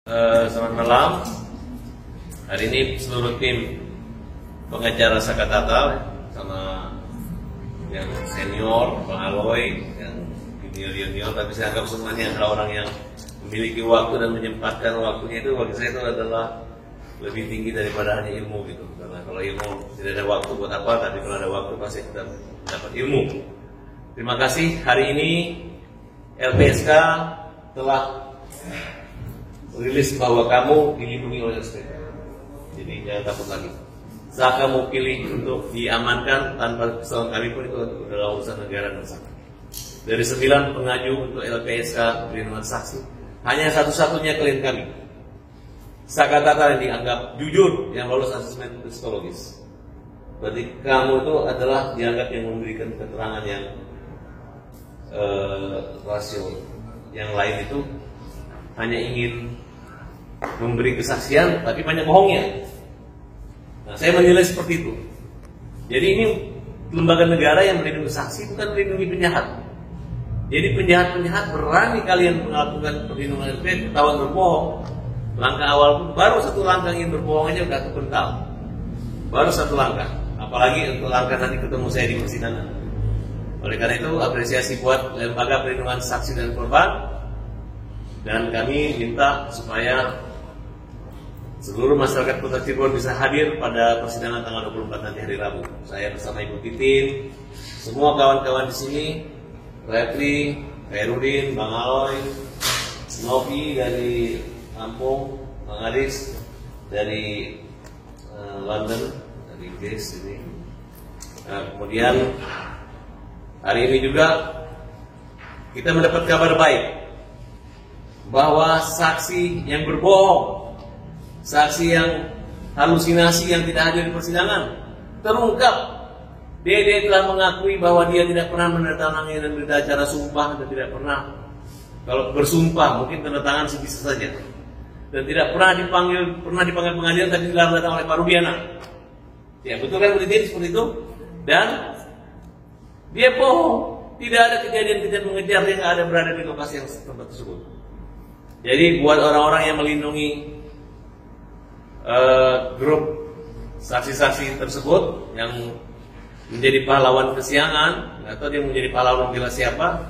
Selamat malam. Hari ini seluruh tim pengacara Sakatata sama yang senior, Bang Aloy, yang junior, tapi saya anggap semuanya adalah orang yang memiliki waktu dan menyempatkan waktunya. Itu bagi saya itu adalah lebih tinggi daripada hanya ilmu gitu. Karena kalau ilmu tidak ada waktu buat apa, tapi kalau ada waktu pasti kita dapat ilmu. Terima kasih. Hari ini LPSK telah rilis bahwa kamu dilindungi oleh LPSK. Jadi jangan takut lagi. Saat kamu pilih untuk diamankan tanpa kesalahan kami pun itu adalah urusan negara dan bangsa. Dari 9 pengaju untuk LPSK perlindungan saksi, hanya satu-satunya klien kami, Sakatata, yang dianggap jujur, yang lolos asesmen psikologis. Berarti kamu itu adalah dianggap yang memberikan keterangan yang rasio. Yang lain itu hanya ingin memberi kesaksian tapi banyak bohongnya. Nah, saya menilai seperti itu. Jadi ini lembaga negara yang melindungi saksi, bukan melindungi penjahat. Jadi penjahat-penjahat berani kalian melakukan perlindungan LPSK, ketahuan berbohong. Langkah awal pun baru satu langkah ingin berbohong aja udah kepental. Baru satu langkah. Apalagi untuk langkah nanti ketemu saya di persidangan. Oleh karena itu apresiasi buat lembaga perlindungan saksi dan korban. Dan kami minta supaya seluruh masyarakat Kota Cirebon bisa hadir pada persidangan tanggal 24 nanti hari Rabu. Saya bersama Ibu Titin, semua kawan-kawan di sini, Refli, Khairudin, Bang Aloy, Novi dari Lampung, Bang Aris dari London, dari Inggris ini. Nah, kemudian hari ini juga kita mendapat kabar baik bahwa saksi yang berbohong, saksi yang halusinasi yang tidak hadir di persidangan terungkap. Dede telah mengakui bahwa dia tidak pernah menandatangani dan berita acara sumpah, dan tidak pernah, kalau bersumpah mungkin tanda tangan sebisa saja, dan tidak pernah dipanggil pengadilan tapi dilarang oleh Pak Rubiana. Ya betul kan Bu Titin seperti itu? Dan dia bohong, tidak ada kejadian mengejar, dia nggak ada berada di lokasi yang tempat tersebut. Jadi buat orang-orang yang melindungi grup saksi-saksi tersebut yang menjadi pahlawan kesiangan, atau dia menjadi pahlawan membela siapa,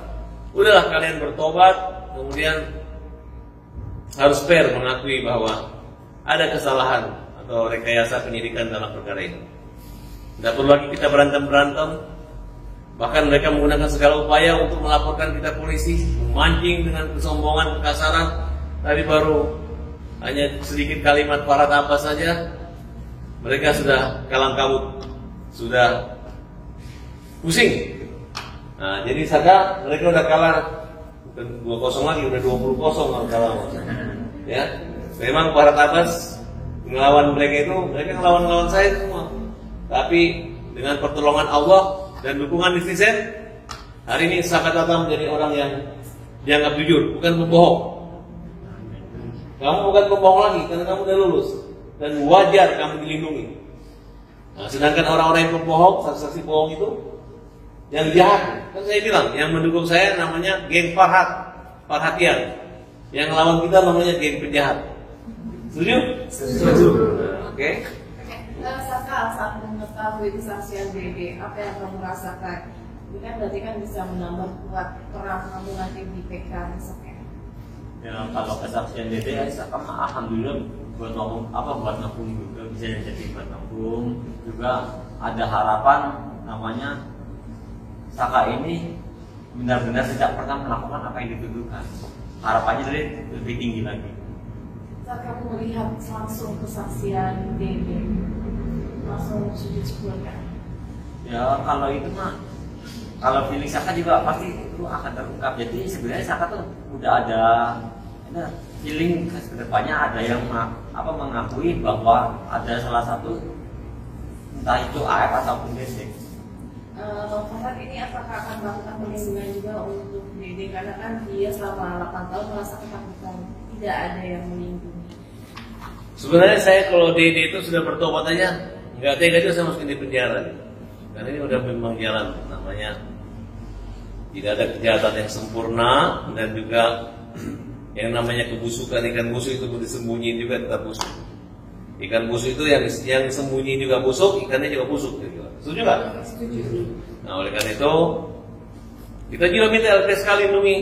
udahlah kalian bertobat, kemudian harus fair mengakui bahwa ada kesalahan atau rekayasa penyidikan dalam perkara ini. Tidak perlu lagi kita berantem-berantem. Bahkan mereka menggunakan segala upaya untuk melaporkan kita polisi, memancing dengan kesombongan, kekasaran. Tadi baru hanya sedikit kalimat parat apa saja, mereka sudah kalang kabut, sudah pusing. Nah, jadi Saka mereka udah kalah, bukan 2-0 lagi, udah 20-0 kalau kalah. Ya, memang parat atas melawan mereka itu, mereka ngelawan saya semua. Tapi dengan pertolongan Allah dan dukungan netizen, hari ini Sakatata menjadi orang yang dianggap jujur, bukan pembohong. Kamu bukan pembohong lagi karena kamu udah lulus dan wajar kamu dilindungi. Nah, sedangkan orang-orang yang pembohong, saksi-saksi bohong itu yang jahat, kan saya bilang yang mendukung saya namanya geng Farhatian, yang lawan kita namanya geng penjahat. Setuju? Setuju. Oke. Saka, saat mengetahui kesaksian Dede, apa yang kamu rasakan? Ini kan berarti kan bisa menambah kuat perang kamu nanti di PK misalnya. Ya, kalau kesaksian Dede, Saka alhamdulillah buat ngapung juga bisa jadi buat ngapung juga. Ada harapan, namanya Saka ini benar-benar tidak pernah melakukan apa yang dituduhkan. Harapannya dari lebih tinggi lagi. Saat kamu melihat langsung kesaksian Dede, langsung sujud syukur kan? Ya kalau itu mah, kalau feeling Saka juga pasti itu akan terungkap. Jadi sebenarnya Saka tuh udah ada feeling kedepannya, ada yang mengakui bahwa ada salah satu, entah itu AF ataupun DC. Bang Farhat, ini apakah akan melakukan perlindungan juga untuk Dede, karena kan dia selama 8 tahun merasa ketakutan, tidak ada yang melindungi. Sebenarnya saya kalau Dede itu sudah bertobat aja, nggak tega itu saya masukin di penjara. Karena ini udah memang jalan, namanya tidak ada kejahatan yang sempurna, dan juga Yang namanya kebusukan, ikan busuk itu disembunyiin juga tetap busuk. Ikan busuk itu yang sembunyi juga busuk, ikannya juga busuk. Gitu. Setuju nggak? Setuju. Nah oleh karena itu kita juga minta LPSK lindungi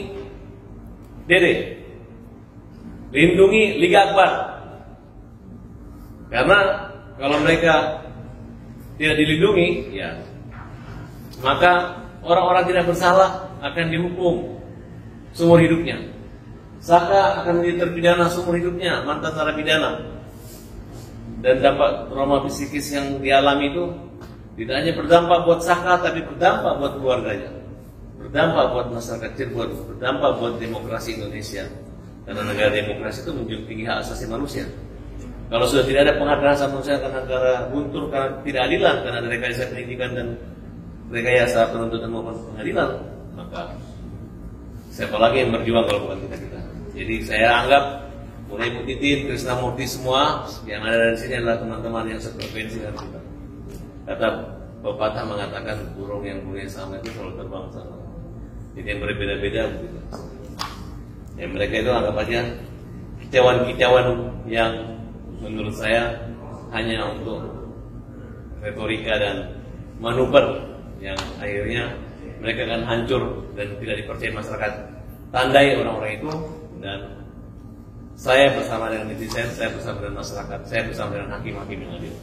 Dede, lindungi Liga Akbar. Karena kalau mereka tidak dilindungi, ya maka orang-orang tidak bersalah akan dihukum seumur hidupnya. Saka akan menjadi terpidana seumur hidupnya, mantan narapidana. Dan dampak trauma psikis yang dialami itu tidak hanya berdampak buat Saka, tapi berdampak buat keluarganya, berdampak buat masyarakat Cirebon, berdampak buat demokrasi Indonesia. Karena negara demokrasi itu menjunjung tinggi hak asasi manusia. Kalau sudah tidak ada pengadilan manusia karena negara guntur, karena tidak adilan, karena ada rekayasa pendidikan dan rekayasa penuntutan maupun pengadilan, maka siapa lagi yang berjuang kalau bukan kita? Jadi saya anggap mulai Bu Titin, Krisnamurti semua yang ada di sini adalah teman-teman yang sefrekuensi dengan kita. Kata pepatah mengatakan burung yang punya sama itu selalu terbang sama. Jadi yang berbeda-beda begitu. Ya mereka itu anggap aja kicauan-kicauan yang menurut saya hanya untuk retorika dan manuver yang akhirnya mereka akan hancur dan tidak dipercaya masyarakat. Tandai orang-orang itu, dan saya bersama dengan netizen, saya bersama dengan masyarakat, saya bersama dengan hakim-hakim yang adil.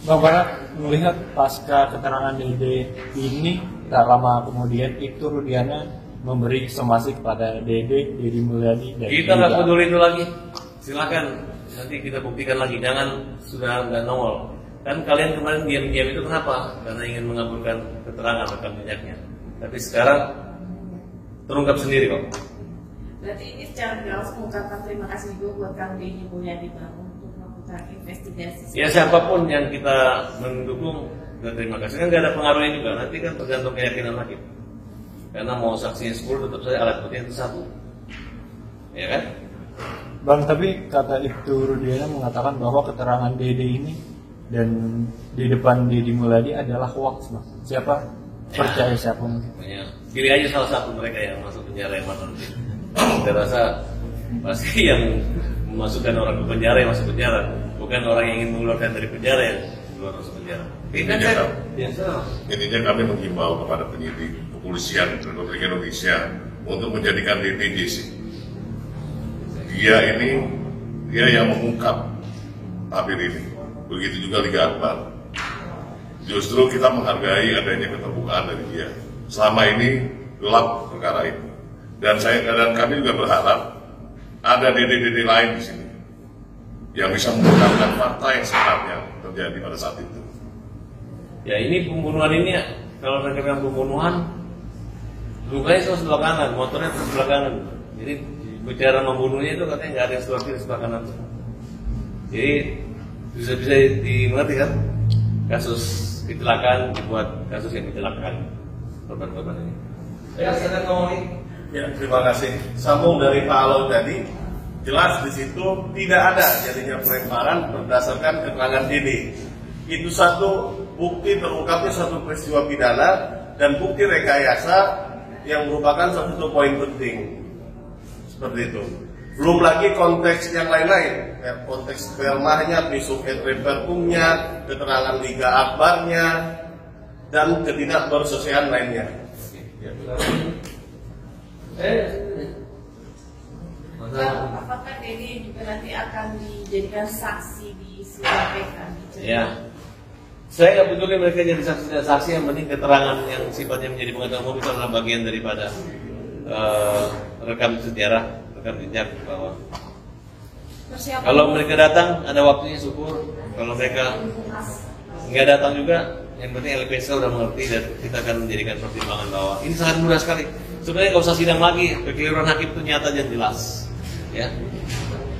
Bang Farah melihat pasca keterangan Dede ini, tak lama kemudian Ibtu Rudiana memberi somasi kepada Deddy Mulyadi. Kita nggak peduli itu lagi, silakan nanti kita buktikan lagi, jangan sudah nggak nongol. Kan kalian kemarin diam-diam itu kenapa? Karena ingin mengabulkan keterangan rekam jejaknya. Tapi sekarang terungkap sendiri kok. Berarti ini secara jelas mengucapkan terima kasih juga buat Kang Deddy Mulyadi Bang untuk melakukan investigasi. Ya siapapun yang kita mendukung, dan terima kasih, kan nggak ada pengaruhnya juga. Nanti kan tergantung keyakinan hakim. Karena mau saksinya 10 tetap saja alat buktinya itu 1. Ya kan? Bang, tapi kata Ibtu Rudiana mengatakan bahwa keterangan Dede ini dan di depan Deddy Mulyadi adalah hoax, Bang. Siapa percaya siapa mungkin? Pilih aja salah satu mereka yang masuk penjara yang mana nanti. Saya rasa pasti yang memasukkan orang ke penjara yang masuk penjara, bukan orang yang ingin mengeluarkan dari penjara yang keluar masuk penjara. Intinya kami menghimbau kepada penyidik kepolisian Republik Indonesia untuk menjadikan DTJC. Dia yang mengungkap tabir ini. Begitu juga Liga Akbar. Justru kita menghargai adanya keterbukaan dari dia. Selama ini gelap perkara ini. Dan kami juga berharap ada DD lain di sini yang bisa mengungkapkan fakta yang sebenarnya terjadi pada saat itu. Ya ini pembunuhan ini, kalau rekan pembunuhan, lukanya cuma sebelah kanan, motornya sebelah kanan. Jadi bicara membunuhnya itu katanya nggak ada yang sebelah kiri, sebelah kanan. Jadi bisa dimengerti kan? Kasus kecelakaan dibuat kasus yang kecelakaan korban-korban ini. Ya, saya ngomong ini. Ya, terima kasih. Sambung dari Pak Alau tadi, jelas di situ tidak ada jadinya pelemparan berdasarkan keterangan Dede. Itu satu bukti terungkapnya satu peristiwa pidana dan bukti rekayasa yang merupakan satu poin penting. Seperti itu. Belum lagi konteks yang lain-lain, konteks spermanya, visum et repertumnya, keterangan Liga Akbarnya, dan ketidakbersosialan lainnya. Apakah Deddy juga nanti akan dijadikan saksi di sidang PK? Ya, saya nggak peduli mereka jadi saksi dan saksi, yang penting keterangan yang sifatnya menjadi pengetahuan umum itu adalah bagian daripada rekam sejarah, rekam jejak bahwa kalau mereka datang ada waktunya syukur, kalau mereka nggak datang juga, yang penting LPSK sudah mengerti dan kita akan menjadikan pertimbangan bahwa ini sangat mudah sekali. Sebenarnya nggak usah sidang lagi, kekeliruan hakim itu nyata dan jelas. Ya.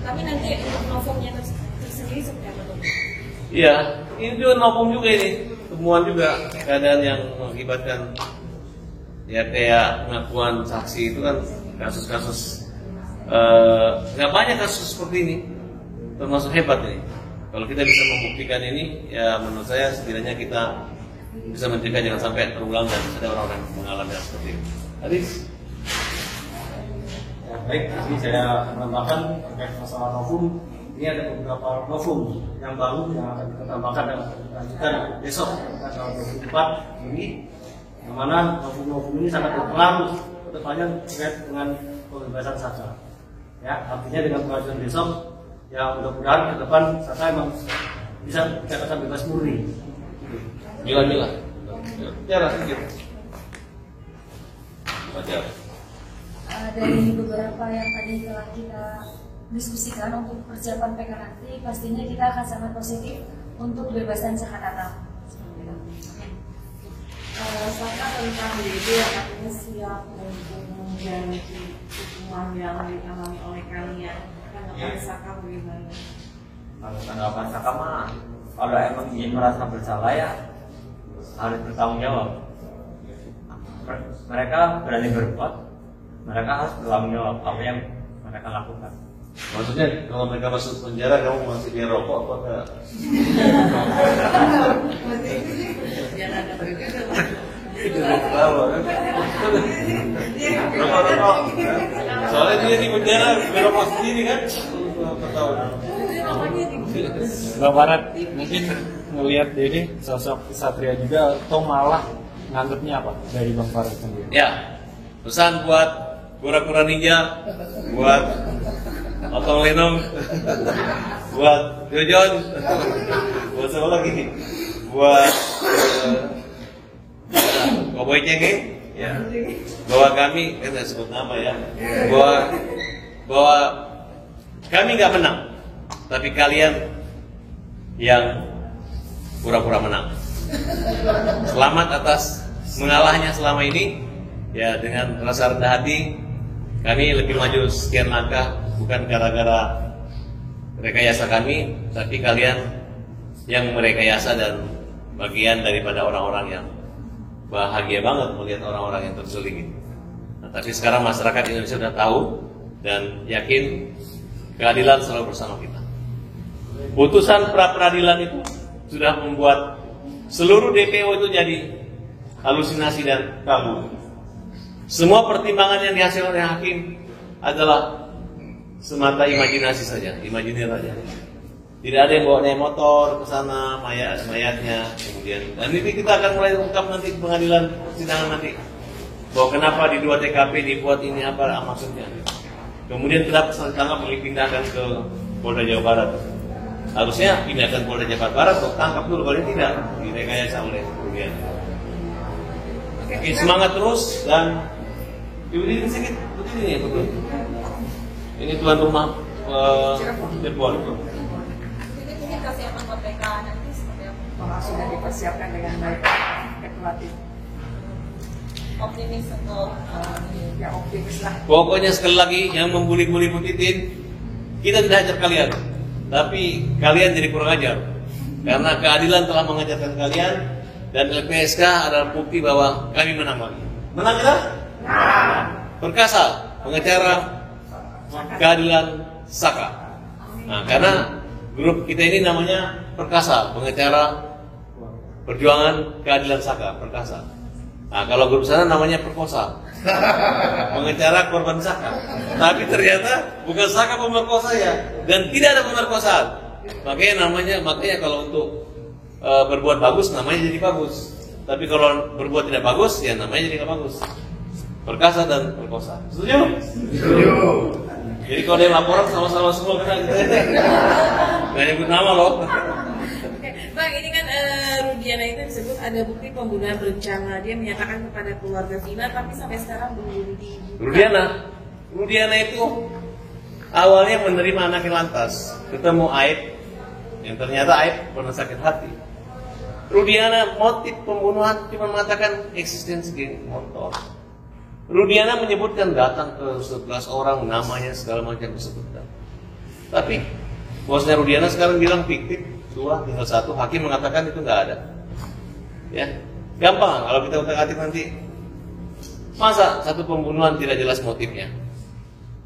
Tapi nanti untuk novumnya tersendiri seperti apa tuh? Iya, ini juga novum juga ini, temuan juga keadaan yang mengakibatkan ya kayak pengakuan saksi itu kan kasus-kasus nggak banyak kasus seperti ini, termasuk hebat ini. Kalau kita bisa membuktikan ini, ya menurut saya setidaknya kita bisa mencegah jangan sampai terulang dan ada orang-orang yang mengalami hal seperti ini. Hadis. Ya, baik, jadi saya menambahkan terkait masalah novum. Ini ada beberapa novum yang baru yang akan kita tambahkan dan lanjutkan besok tanggal 24 ini, yang mana novum-novum ini sangat berpengaruh ke depannya terkait dengan pembebasan Saka. Ya, artinya dengan pengajuan besok, ya mudah-mudahan ke depan Saka emang bisa dikatakan bebas murni. Mila. Ya, sedikit. Wajar. Dari beberapa yang tadi telah kita diskusikan untuk persiapan PK nanti, pastinya kita akan sangat positif untuk kebebasan Saka Tatal. Saka tentang DD yang katanya siap untuk menjalani hukuman yang dialami oleh kalian. Tanggapan Saka bagaimana? Kalau tanggapan Saka mah, kalau emang ingin merasa bersalah ya harus bertanggung jawab. Mereka berani berbuat, mereka harus bertanggung jawab apa yang mereka lakukan. Maksudnya kalau mereka masuk penjara kamu masih dia rokok apa enggak? Jangan ada Rokok. Soalnya dia di penjara berokok sendiri kan? Bang Barat mungkin melihat Dede sosok Satria juga atau malah nganggapnya apa dari Bang Barat sendiri? Ya, pesan buat kura-kura ninja, buat Otong Lenong, buat Jojon, buat siapa lagi? Buat Cowboy Cengeng, ya. Bahwa kami, kan saya sebut nama ya, bahwa kami nggak menang, tapi kalian yang pura-pura menang. Selamat atas mengalahnya selama ini, ya dengan rasa rendah hati kami lebih maju sekian langkah, bukan gara-gara rekayasa kami, tapi kalian yang merekayasa dan bagian daripada orang-orang yang bahagia banget melihat orang-orang yang tersuling itu. Nah, tapi sekarang masyarakat Indonesia sudah tahu dan yakin keadilan selalu bersama kita. Putusan pra-peradilan itu sudah membuat seluruh DPO itu jadi halusinasi dan kabur. Semua pertimbangan yang dihasilkan oleh hakim adalah semata imajinasi saja, imajiner saja. Tidak ada yang bawa naik motor ke sana, mayatnya, kemudian. Dan ini kita akan mulai ungkap nanti di pengadilan persidangan nanti, bahwa kenapa di 2 TKP dibuat ini apa maksudnya. Kemudian kenapa ditangkap dipindahkan ke Polda Jawa Barat. Harusnya pindahkan Polda Jawa Barat, kok tangkap dulu, kalau tidak direkayasa oleh kemudian. Oke, semangat terus dan ini sedikit begini ya betul. Ini tuan rumah Cirebon. Ini kesiapan buat PK nanti seperti apa? Sudah dipersiapkan dengan baik, spekulatif. Optimis untuk Ya optimis lah. Pokoknya sekali lagi yang membuli-buli Bu Titin, kita tidak hajar kalian, tapi kalian jadi kurang ajar. Karena keadilan telah mengajarkan kalian dan LPSK adalah bukti bahwa kami menang lagi. Menang kita? Perkasa, pengacara keadilan Saka. Nah, karena grup kita ini namanya Perkasa, pengacara perjuangan keadilan Saka, Perkasa. Nah, kalau grup sana namanya Perkosa, pengacara korban Saka. Tapi ternyata bukan Saka pemerkosa ya, dan tidak ada pemerkosaan. Makanya kalau untuk berbuat bagus namanya jadi bagus. Tapi kalau berbuat tidak bagus ya namanya jadi tidak bagus. Perkasa dan perkosa. Setuju? Setuju. Jadi kalau dia laporan sama-sama semua kita nggak nyebut nama loh. Bang, ini kan Rudiana itu disebut ada bukti pembunuhan berencana. Dia menyatakan kepada keluarga Vina, tapi sampai sekarang belum dibuka. Rudiana itu awalnya menerima anaknya lantas, ketemu Aib, yang ternyata Aib pernah sakit hati. Rudiana motif pembunuhan cuma mengatakan eksistensi geng motor. Rudiana menyebutkan datang ke 11 orang, namanya segala macam disebutkan. Tapi bosnya Rudiana sekarang bilang fiktif, tinggal 1. Hakim mengatakan itu nggak ada. Ya, gampang kalau kita utak-atik nanti. Masa satu pembunuhan tidak jelas motifnya?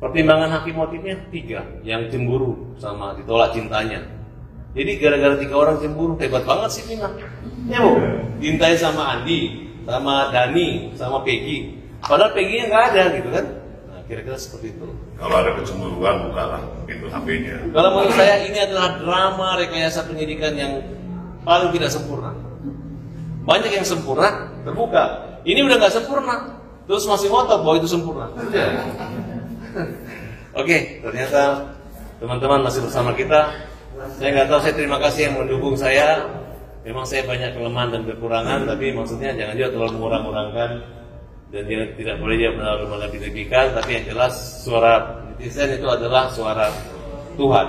Pertimbangan hakim motifnya 3, yang cemburu sama ditolak cintanya. Jadi gara-gara 3 orang cemburu, hebat banget sih Vina. Ya bu, cintai sama Andi, sama Dani, sama Peggy. Padahal Peggy-nya nggak ada gitu kan. Nah, kira-kira seperti itu. Kalau ada kecemburuan, bukalah pintu HP-nya. Kalau menurut saya ini adalah drama rekayasa penyidikan yang paling tidak sempurna. Banyak yang sempurna, terbuka. Ini udah nggak sempurna, terus masih ngotot bahwa itu sempurna. Oke, ternyata teman-teman masih bersama kita. Saya nggak tahu, saya terima kasih yang mendukung saya. Memang saya banyak kelemahan dan kekurangan, tapi maksudnya jangan juga terlalu mengurang-urangkan dan tidak boleh juga terlalu melebih-lebihkan. Tapi yang jelas suara netizen itu adalah suara Tuhan.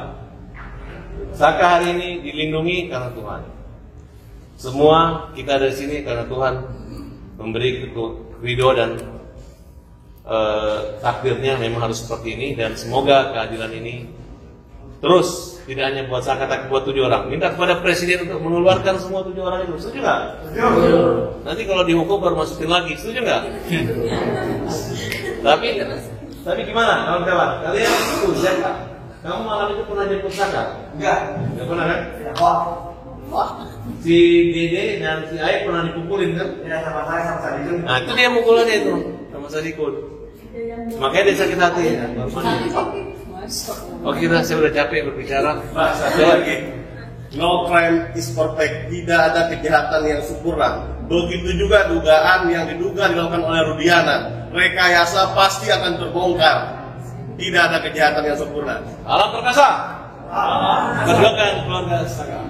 Saka hari ini dilindungi karena Tuhan. Semua kita ada di sini karena Tuhan memberi ridho dan takdirnya memang harus seperti ini, dan semoga keadilan ini terus tidak hanya buat Saka tapi buat 7 orang. Minta kepada Presiden untuk mengeluarkan semua 7 orang itu. Setuju nggak? Setuju. Nanti kalau dihukum baru masukin lagi. Setuju nggak? Tapi gimana kawan-kawan? Kalian setuju nggak? Kamu malam itu pernah jemput Saka? Enggak. Enggak pernah kan? Wah. Si Dede dan si Aik pernah dipukulin kan? Ya, sama saya sama Sadikun. Nah itu dia mukulannya itu sama Sadikun. Makanya dia sakit hati. Oh kira saya udah capek berbicara. Pak, satu lagi. No crime is perfect. Tidak ada kejahatan yang sempurna. Begitu juga dugaan yang diduga dilakukan oleh Rudiana. Rekayasa pasti akan terbongkar. Tidak ada kejahatan yang sempurna. Alam perkasa. Berdoakan keluarga Saka.